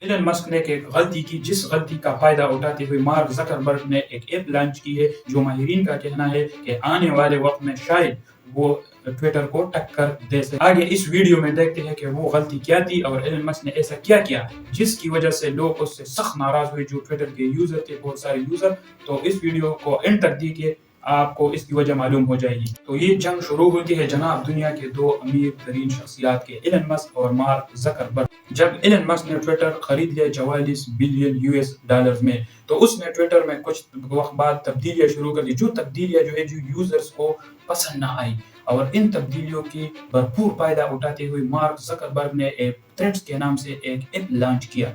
Alan مسک نے ایک غلطی کی، جس غلطی کا فائدہ اٹھاتے ہوئے مارک زکربرگ نے ایک ایپ لانچ کی ہے جو ماہرین کا کہنا ہے کہ آنے والے وقت میں شاید وہ ٹویٹر کو ٹکر دے سکے۔ آگے اس ویڈیو میں دیکھتے ہیں کہ وہ غلطی کیا تھی اور ایلن مسک نے ایسا کیا کیا جس کی وجہ سے لوگ اس سے سخت ناراض ہوئے، جو ٹویٹر کے یوزر تھے، بہت سارے یوزر۔ تو اس ویڈیو کو اینڈ تک دیکھیے، آپ کو اس کی وجہ معلوم ہو جائے گی۔ تو یہ جنگ شروع ہوتی ہے جناب دنیا کے دو امیر ترین شخصیات کے، ایلن مسک اور مارک زکربرگ۔ جب ایلن مسک نے ٹویٹر خرید لیا 44 بلین US ڈالر میں، تو اس نے ٹویٹر میں کچھ وقت بعد تبدیلیاں شروع کر دی، جو تبدیلیاں جو یوزرز کو پسند نہ آئی، اور ان تبدیلیوں کی بھرپور فائدہ اٹھاتے ہوئے مارک زکربرگ نے ایک تھریڈز کے نام سے ایک ایپ لانچ کیا۔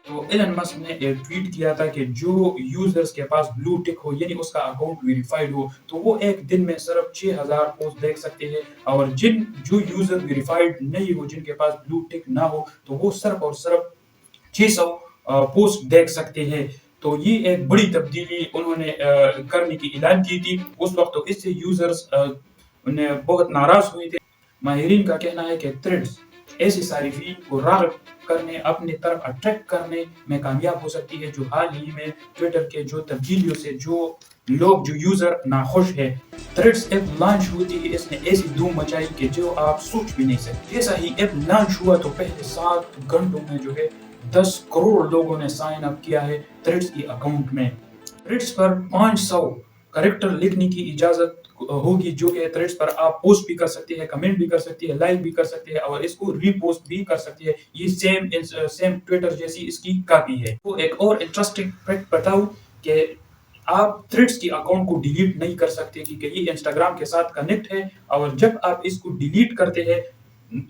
تو ایلن مسک نے ایک ٹویٹ کیا تھا کہ جو یوزرز کے پاس بلو ٹک ہو، یعنی اس کا اکاؤنٹ ویریفائڈ ہو، تو وہ ایک دن میں صرف 6000 پوسٹ دیکھ سکتے ہیں، اور جو یوزر ویریفائڈ نہیں ہو، جن کے پاس بلو ٹک نہ ہو، تو وہ صرف اور صرف 600 پوسٹ دیکھ سکتے ہیں۔ تو یہ ایک بڑی تبدیلی انہوں نے کرنے کی اعلان کی تھی اس وقت، تو اس سے یوزرز بہت ناراض ہوئے تھے۔ ماہرین کا کہنا ہے کہ تھریڈز ایسے صارفین کو راغب کرنے، اپنی طرف اٹریکٹ کرنے میں کامیاب ہو سکتی ہے، جو حال ہی میں ٹویٹر کے جو تبدیلیوں سے جو یوزر ناخوش ہے۔ تھریڈز ایپ لانچ ہوتی ہے، اس نے ایسی دھوم مچائی کہ جو آپ سوچ بھی نہیں سکتے۔ جیسا ہی ایپ لانچ ہوا تو پہلے 7 گھنٹوں میں 10 کروڑ لوگوں نے سائن اپ کیا ہے تھریڈز کی اکاؤنٹ میں۔ تھریڈز پر 500 کریکٹر لکھنے کی اجازت ہوگی، جو کہ تھریڈز پر آپ پوسٹ بھی کر سکتے ہیں، کمنٹ بھی کر سکتے ہیں، لائک بھی کر سکتے ہیں، اور اس کو ری پوسٹ بھی کر سکتے ہیں۔ یہ سیم ٹویٹر جیسی اس کی کاپی ہے۔ تو ایک اور انٹرسٹنگ فیکٹ بتاؤں کہ آپ تھریڈز کی اکاؤنٹ کو ڈیلیٹ نہیں کر سکتے، کیونکہ یہ انسٹاگرام کے ساتھ کنیکٹ ہے، اور جب آپ اس کو ڈیلیٹ کرتے ہیں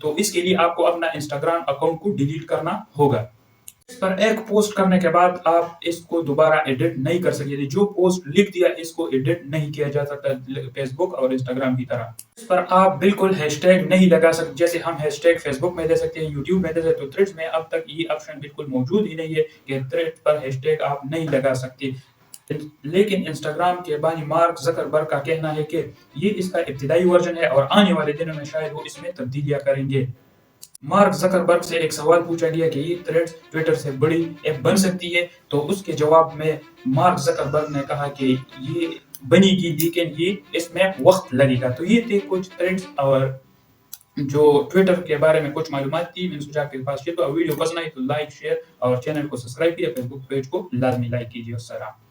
تو اس کے لیے آپ کو اپنا انسٹاگرام اکاؤنٹ کو ڈیلیٹ کرنا ہوگا۔ اس پر ایک پوسٹ کرنے کے بعد آپ اس کو دوبارہ ایڈٹ نہیں کر سکتے، جو پوسٹ لکھ دیا اس کو ایڈٹ نہیں کیا جا سکتا فیس بک اور انسٹاگرام کی طرح۔ اس پر آپ بالکل ہیش ٹیگ نہیں لگا سکتے، جیسے ہم ہیش ٹیگ فیس بک میں دے سکتے ہیں، یوٹیوب میں دے سکتے ہیں، تو تھریڈز میں اب تک یہ آپشن بالکل موجود ہی نہیں ہے کہ تھریڈ پر ہیش ٹیگ آپ نہیں لگا سکتے۔ لیکن انسٹاگرام کے بانی مارک زکربرگ کا کہنا ہے کہ یہ اس کا ابتدائی ورژن ہے، اور آنے والے دنوں میں شاید وہ اس میں تبدیلیاں کریں گے۔ مارک زکربرگ سے ایک سوال پوچھا گیا کہ یہ تھریڈز ٹویٹر سے بڑی ایپ بن سکتی ہے، تو اس کے جواب میں مارک زکربرگ نے کہا کہ یہ بنے گی، لیکن اس میں وقت لگے گا۔ تو یہ تھے کچھ تھریڈز اور جو ٹویٹر کے بارے میں کچھ معلومات تھی، میں نے سوچا آپ کے پاس شیئر کروں۔ ویڈیو پسند آئی تو لائک، شیئر اور چینل کو سبسکرائب کیجیے، فیس بک پیج کو لازمی لائک کیجیے۔ السلام۔